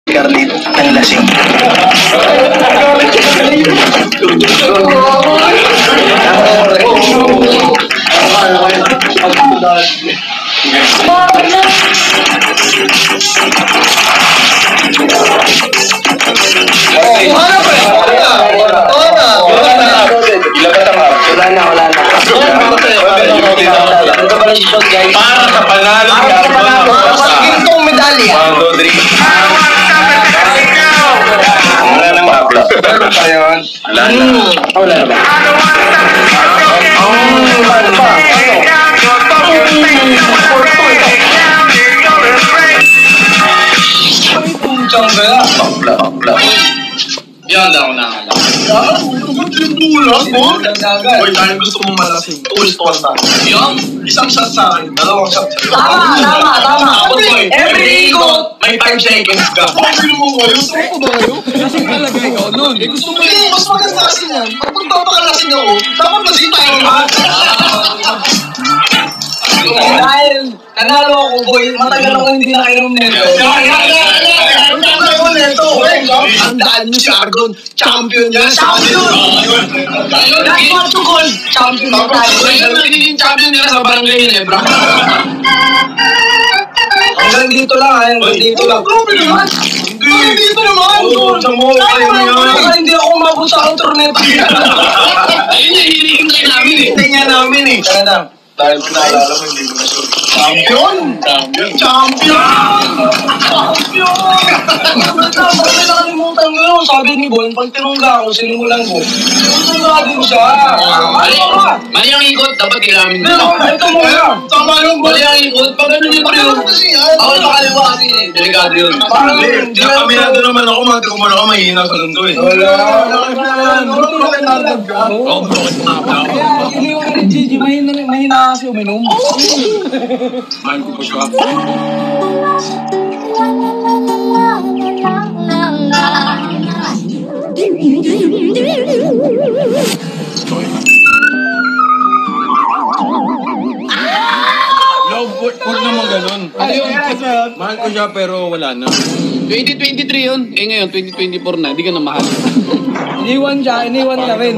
Carlit ng lasing. Para sa panalo gintong medalya. Wala nang mapla. Wala na. Wala na ba? Mapla. Yan daw na. Uy, dahil gusto mong malasing, tulis-tuwas na. Yan, isang shot sa akin, dalawang shot sa iyo. Tama. Every ikot, may 5 seconds ka. Sabi mo ngayon, gusto ba kayo? Lasing talaga ikaw nun. Gusto mo yun, mas maganda kasi yan. Pag magpapakalasing ako, dapat lasing tayo lahat. Dahil nanalo ako, boy, matagal ako hindi nakainom nito. Ang daan nyo si Argon, champion yan. That's what to call champion na tayo. Ngayon, nagiging champion nila sa Barangay Ginebra. Hanggang dito lang, hanggang dito lang. Dito naman! Hindi ako umabot sa akong torneta. Ayun yung hinihintay namin eh. Tingnan namin eh. Dahil pinaalala mo, hindi ko na sure. Champion! Bakit nakalimutan ko yun? Sabi ni Bon, pag tinungga ako, sinimulan ko. Tinungga din siya. Mali ang ikot, dapat kailangan mo. Ito muna. Tama yung Mali ang ikot, pag ano yung pariyo. Ako sa kaliwa kasi, delikado yun. Parang Kaminado naman ako, magkakuman ako, mahihina sa lundo eh. Oo, broken mga pa ako. Kaya, iniwan ni Gigi, mahina kasi uminom. Mahal ko pa siya. Huwag naman ganun. Mahal ko siya pero wala na. 2023 yun. Eh ngayon, 2024 na. Hindi ka na mahal. Iniwan siya, iniwan ka rin.